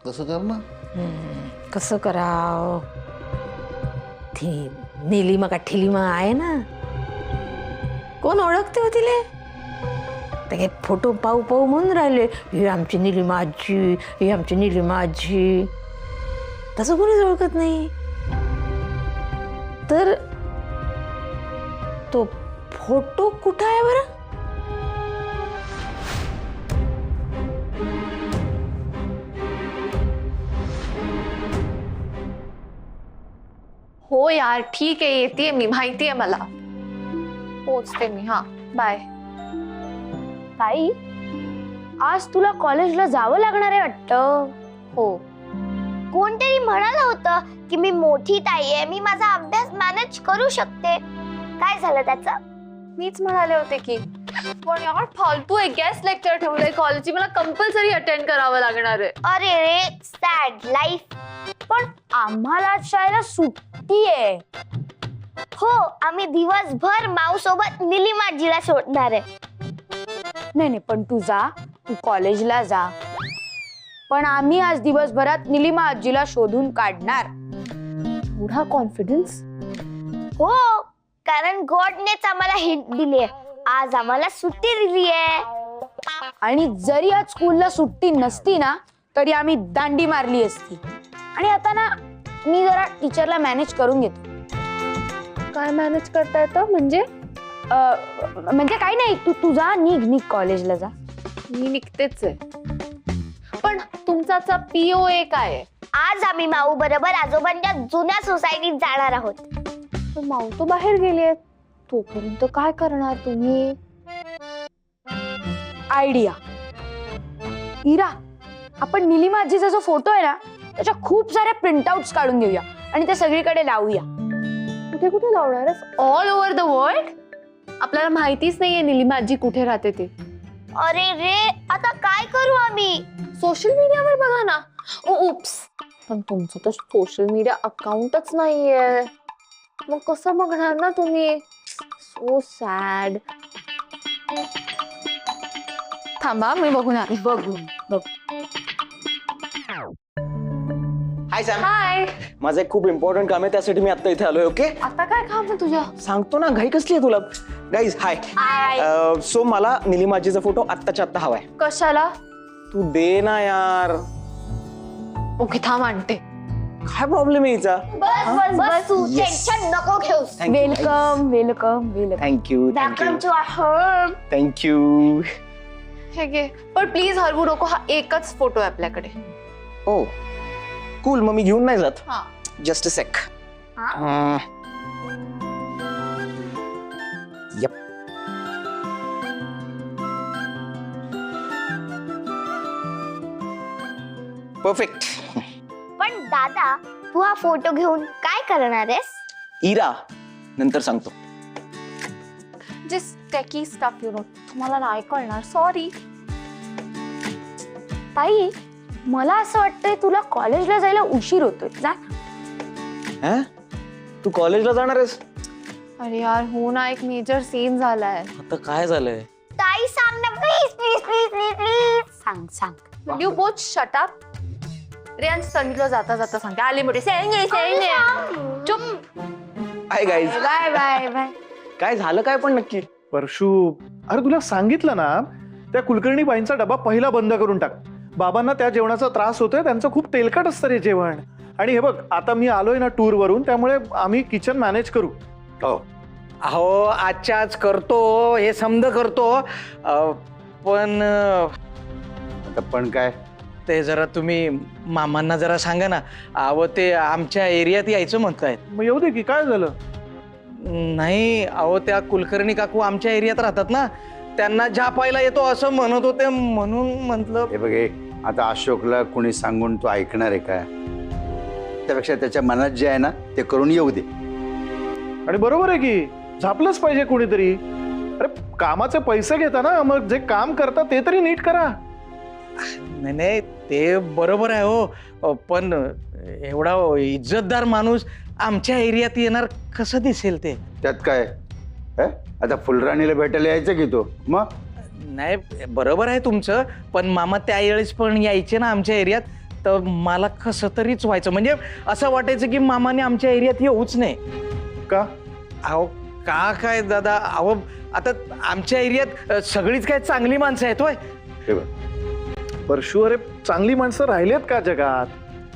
कसं करणार? कसं कराव? ती नीलिमा का ठिलिमा आहे ना, कोण ओळखते हो तिले? ते फोटो पाहू पाहू म्हणून राहिले, ही आमची नीलिमा आजी, ही आमची नीलिमा आजी. तसं कोणीच ओळखत नाही. तर तो फोटो कुठं आहे बरं? हो यार ठीक आहे, येतेय मी, माहितीये मला. पोचते मी. हा बाय. ताई, आज तुला कॉलेजला जावं लागणार आहे वाटतं. हो. कोणतरी म्हणालं होतं की मी मोठी ताई आहे, मी माझा अभ्यास मॅनेज करू शकते. काय झालं त्याचं? मीच म्हणाले होते की, पण यार फालतू आहे. गेस्ट लेक्चर ठेवलंय कॉलेजची, मला कंपल्सरी अटेंड करावं लागणार आहे. अरे रे, सॅड लाईफ. पण आम्हाला आज शाळेला सुट्टी आहे. हो, आम्ही दिवसभर माऊ सोबत निलिमाजीला शोधणार आहे. नाही नाही, पण तू जा, तू कॉलेजला जा. पण आम्ही आज दिवसभरात निलिमा आजीला शोधून काढणार. एवढा कॉन्फिडन्स? हो, कारण गॉडनेच आम्हाला हिंट दिली आहे. आज आम्हाला सुट्टी दिली आहे. आणि जरी आज स्कूलला सुट्टी नसती ना, तरी आम्ही दांडी मारली असती. आणि आता ना, मी जरा टीचरला मॅनेज करून घेतो. काय मॅनेज करता येतं म्हणजे? म्हणजे काही नाही, तू जा, निघ कॉलेजला जा. मी निघतेच आहे. पण तुमचा POA काय आहे? आज आम्ही माऊ बरोबर आजोबांच्या जुन्या सोसायटीत जाणार आहोत. पण माऊ तो बाहेर गेली, तोपर्यंत काय करणार तुम्ही? आयडिया. इरा, आपण निलिमा आजीचा जो फोटो आहे ना, त्याच्या खूप साऱ्या प्रिंटआउट्स काढून घेऊया आणि त्या सगळीकडे लावूया. कुठे कुठे लावणार? All over the world? आपल्याला माहितीच नाहीये निलिमा आजी कुठे राहते ते. अरे रे, आता काय करू आम्ही? सोशल मीडियावर बघा ना. उप्स, पण तुमचं तर सोशल मीडिया अकाउंटच नाहीये, मग कसं बघणार ना तुम्ही? So sad. थांबा, मी बघून आले. बघ. हाय सॅम. हाय. माझं एक खूप इम्पॉर्टंट काम आहे, त्यासाठी मी आता इथे आलोय. ओके, आता काय काम आहे तुझ्या? सांगतो ना, घाई कसली आहे तुला? Guys hi. सो मला निलिमाजीचा फोटो आत्ताच्या आत्ता हवाय. कशाला? तू दे ना यार. ओके थांब, आणते. काय प्रॉब्लेम आहे हिचा? बस तू Yes. टेन्शन नको घेऊस. Welcome. Thank you welcome to our home. Thank you. हे घे. पण प्लीज हरवू नको, हा एकच फोटो आहे आपल्याकडे. ओ कूल, मग मी घेऊन नाही जात. हा. Just a sec. Yup. Perfect. पण दादा, तू हा फोटो घेऊन काय करणार आहेस? इरा, नंतर सांगतो. जस्ट टेकी स्टफ यू नो. तुम्हाला नाही कळणार, सॉरी. ताई, मला असं वाटतंय तुला कॉलेजला जायला उशीर होतोय. जा. हा? तू कॉलेजला जाणार आहेस? अरे यार हो ना, एक मेजर सीन झालाय. आता काय झालंय? ताई सांग ना, please please please please please. सांग. Will you both shut up? रेंज संगीतला जाता जाता सांगते, आले मोठे चुप. Hi guys. बाय. काय झालं काय पण नक्की? परशू, अरे तुला सांगितलं ना, त्या कुलकर्णी बाईंचा डबा पहिला बंद करून टाक. बाबांना त्या जेवणाचा त्रास होतोय, त्यांचं खूप तेलकट असतं रे जेवण. आणि हे बघ, आता मी आलोय ना टूर वरून, त्यामुळे आम्ही किचन मॅनेज करू. अहो आजच्या आज करतो, हे समज करतो, पण पण काय? ते जरा तुम्ही मामांना जरा सांगा ना. अहो ते आमच्या एरियात यायचं म्हणतायत. मग येऊ दे की, काय झालं? नाही अहो, त्या कुलकर्णी काकू आमच्या एरियात राहतात ना, त्यांना झापायला येतो असं म्हणत होते, म्हणून म्हटलं. हे बघ, आता अशोकला कोणी सांगून तू ऐकणार आहे का? त्यापेक्षा त्याच्या मनात जे आहे ना ते करून येऊ दे. आणि बरोबर आहे की, झापलंच पाहिजे कोणीतरी. अरे कामाचे पैसे घेता ना, मग जे काम करता ते तरी नीट करा. नाही ते बरोबर आहे हो, पण एवढा इज्जतदार माणूस आमच्या एरियात येणार कसं दिसेल ते? त्यात काय? आता फुलराणीला भेटायला यायचं की तो मग? नाही बरोबर आहे तुमचं, पण मामा त्यावेळेस पण यायचे ना आमच्या एरियात, तर मला कसं तरीच व्हायचं. म्हणजे असं वाटायचं की मामाने आमच्या एरियात येऊच नाही. का? अहो का काय दादा, अहो आता आमच्या एरियात सगळीच काय चांगली माणसं आहेत होय. हे बघ परशु, अरे चांगली माणसं राहिलेत का जगात?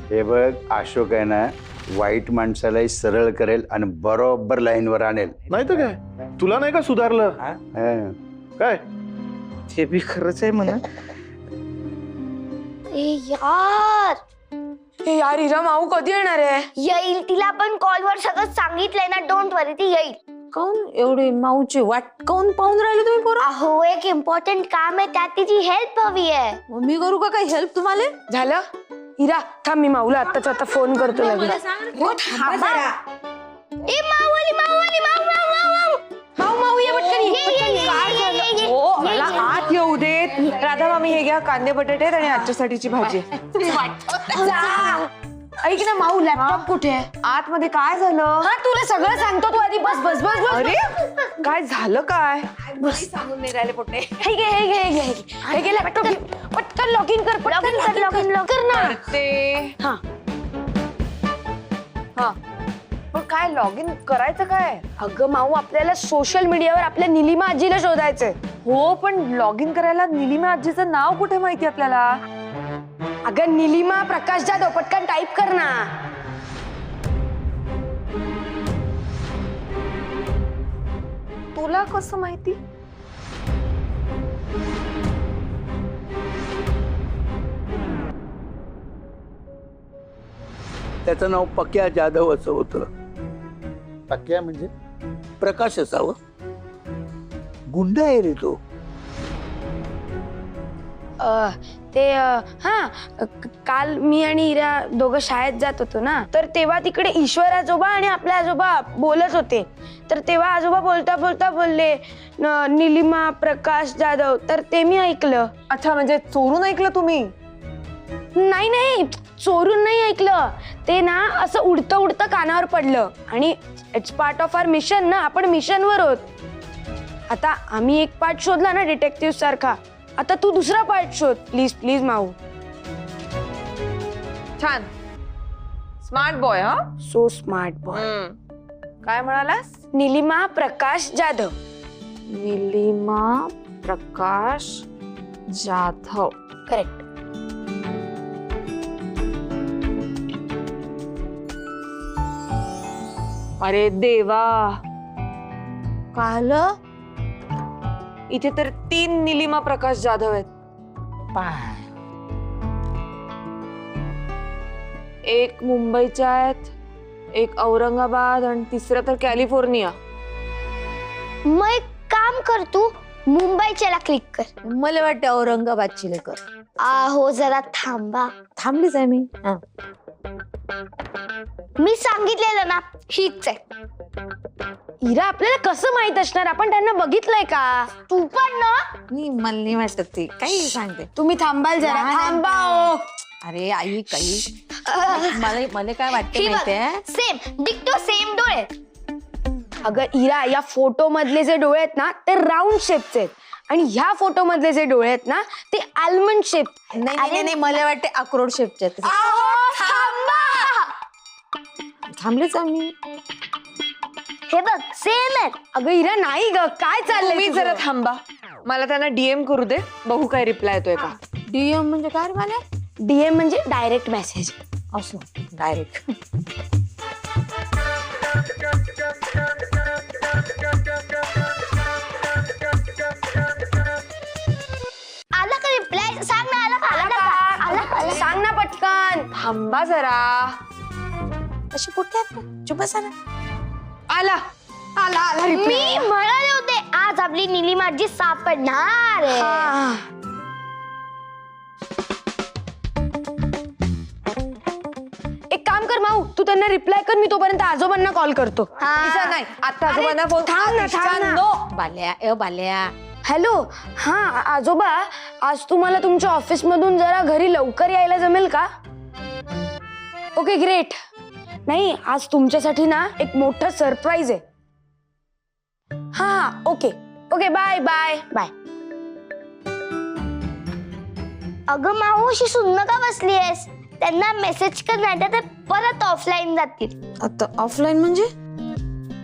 हे बघ, अशोक आहे ना वाईट माणसालाही सरळ करेल आणि बरोबर लाईनवर आणेल. नाही तर काय, तुला नाही का सुधारलं? हं. काय ते बी खरंच आहे म्हणा. ए यार, हे यार हिरा माऊ कधी येणार आहे? येईल. तिला पण कॉलवर सगळं सांगितलंय ना, डोंट वरी, ती येईल. काऊन एवढी माऊची वाट काऊन पाहून राहिले तुम्ही पोरं? अहो एक इम्पॉर्टंट काम आहे, त्यात तिची हेल्प हवी आहे. मग मी करू का काही हेल्प तुम्हाला? झालं हिरा, थांब मी माऊला आत्ताच आता फोन करतो लगेच. ए माऊली, माऊली, माऊ, माऊ, माऊ, माऊ. माऊ माऊ ये पटकन ये, ये, पटकन ये, ये. काय ये, झालं? ये, ये, ओ, ये, मला ये. आत येऊ देत. राधा मामी हे घ्या, कांदे बटाटे आहेत आणि आजच्यासाठीची भाजी आहे. जा. ऐक ना माऊ, लॅपटॉप कुठे आहे? आतमध्ये. काय झालं? हा तुला सगळं सांगतो, तू आधी बस बस बस बस. अरे काय झालं? काय सांगून नाही राहिले पोटे. हे घे हे घे हे घे हे घे लॅपटॉप घे. पटकन लॉग इन कर, लॉग इन कर ना. ते हा हा पण काय लॉग इन करायचं काय? अगं माऊ, आपल्याला सोशल मीडियावर आपल्या निलिमा आजीला शोधायचंय. हो पण लॉग इन करायला निलिमा आजीचं नाव कुठे माहिती आपल्याला? अगं निलिमा प्रकाश जाधव, पटकन टाईप कर ना. तुला कसं माहिती? त्याचं नाव पक्या जाधव असं होतं. पक्या म्हणजे? प्रकाश असावं. गुंडा आहे रे तो. काल मी आणि हिरा दोघं शाळेत जात होतो ना, तर तेव्हा तिकडे ईश्वर आजोबा आणि आपले आजोबा बोलत होते. तर तेव्हा आजोबा बोलता बोलता बोलले निलिमा प्रकाश जाधव, तर ते मी ऐकलं. अच्छा, म्हणजे चोरून ऐकलं तुम्ही? नाही नाही, चोरून नाही ऐकलं. ते ना असं उडतं उडतं कानावर पडलं. आणि it's part of our mission ना, आपण मिशनवर आहोत. आता आम्ही एक पार्ट शोधला ना डिटेक्टिव्ह सारखा, आता तू दुसरा पार्ट शोध प्लीज प्लीज माऊ. छान, स्मार्ट बॉय. हा, सो स्मार्ट बॉय. काय म्हणालास? निलिमा प्रकाश जाधव. निलिमा प्रकाश जाधव. करेक्ट. अरे देवा, पाहिलं? इथे तर 3 निलिमा प्रकाश जाधव आहेत. पाय. एक मुंबईच्या आहेत, एक औरंगाबाद आणि तिसरं तर कॅलिफोर्निया. मग एक काम कर, तू मुंबईच्याला क्लिक कर. मला वाटतं औरंगाबादची लेकर. आहो जरा थांबा. थांबलीच आहे मी. हा. मी सांगितलेलं ना, हीच आहे. हिरा, आपल्याला कसं माहित असणार? आपण त्यांना बघितलंय का? तू पण ना. मला नाही वाटत ती काही सांगते. तुम्ही थांबाल जरा. थांबा ओ. अरे आई काही मला काय वाटतं माहितीये? सेम डिक्टो, सेम डोळे. अगं हिरा, या फोटो मधले जे डोळे आहेत ना, ते राऊंड शेपचे आहेत. आणि ह्या फोटो मधले जे डोळे आहेत ना, ते आल्मंड शेप. नाही, मला वाटते अक्रोड शेपच्या. थांबलेच आम्ही. हे बघ, सेम आहे. अगं हिरा, नाही ग, काय चाललंय तुम्ही तुझं? जरा थांबा, मला त्यांना डीएम करू दे, बघू काय रिप्लाय येतोय का. डीएम म्हणजे काय रे मला? डीएम म्हणजे डायरेक्ट मेसेज. असं डायरेक्ट. आला का रिप्लाय? सांग ना, आला का? आला का? आला का? सांग ना पटकन. थांबा जरा. अशी कुठे आहेत? चुप बसा ना. आला आला आला मी रिप्लाय. म्हणाले होते आज आपली निलिमा आजी सापडणार आहे. एक काम कर माऊ, तू त्यांना रिप्लाय कर, मी तोपर्यंत आजोबांना कॉल करतो. इथं नाही, आता आजोबांना फोन. थांब ना, थांब ना. नो बाल्या बाल्या. हॅलो, हा आजोबा, आज तुम्हाला तुमच्या ऑफिस मधून जरा घरी लवकर यायला जमेल का? Okay great. नाही, आज तुमच्यासाठी ना एक मोठं सरप्राईज आहे. हा okay okay, bye bye bye. अगं माऊ, अशी सुन्न का बसली आहेस? त्यांना मेसेज कर, नाही तर ते परत ऑफलाईन जातील. आता ऑफलाईन म्हणजे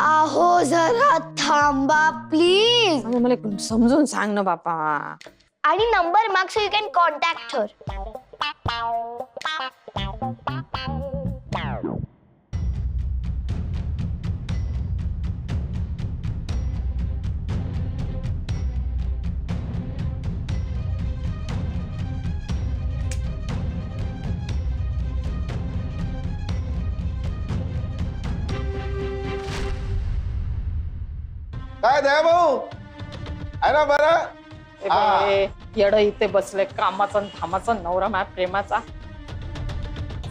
अहो जरा थांबा प्लीज. अगं, मला एक समजून सांग ना बापा. आणि नंबर माग सो यू कॅन कॉन्टॅक्ट हर. काय दया भाऊ आहे ना बरं? येड इथे बसले कामाचा आणि धामाचा नवरा माझ्या प्रेमाचा.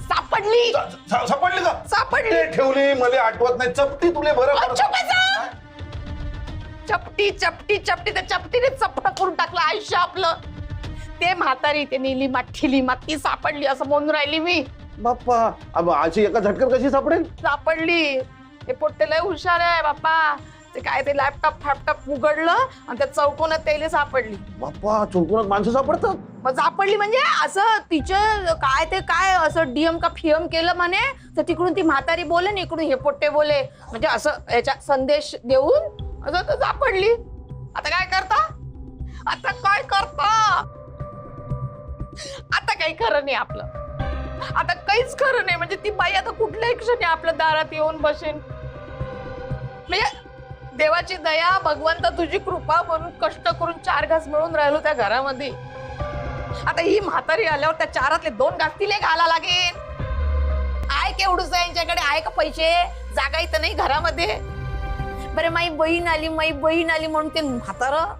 सापडली सापडली का? सापडली. ते ठेवली मला आठवत नाही. चपटी तुले बरं चपटी चपटी चपटी त्या चपटीने चपट करून टाकलं आयुष्य आपलं. ते म्हातारी ते नीलिमा ठिलिमा ती सापडली असं म्हणून राहिली मी. बाप्पा अब अशी एका झटक्यात कशी सापडेल? सापडली. हे पोट्टे लय हुशार आहे बाप्पा. ते काय ते लॅपटॉप उघडलं आणि त्या चौकोनात त्याला सापडली. बाप्पा चौकोनात माणसं सापडतात? मग सापडली म्हणजे असं तिचं काय ते काय असं डीएम का फिएम केलं म्हणे, तर तिकडून ती म्हातारी बोले आणि इकडून हे पोट्टे बोले, म्हणजे असं याच्या संदेश देऊन असं तर सापडली. आता काय करता? आता काय करता? आता काही खरं नाही आपलं. आता काहीच खरं नाही. म्हणजे ती बाई आता कुठल्याही क्षणी आपल्या दारात येऊन बसेन. म्हणजे देवाची दया, भगवंत तुझी कृपा म्हणून कष्ट करून 4 घास मिळून राहिलो त्या घरामध्ये. आता ही म्हातारी आल्यावर त्या 4 2 घास तिले घाला लागेल. आहे केवढूच यांच्याकडे? आहे का पैसे? जागा इथं नाही घरामध्ये. बरं माई बहीण आली म्हणून ते म्हातारं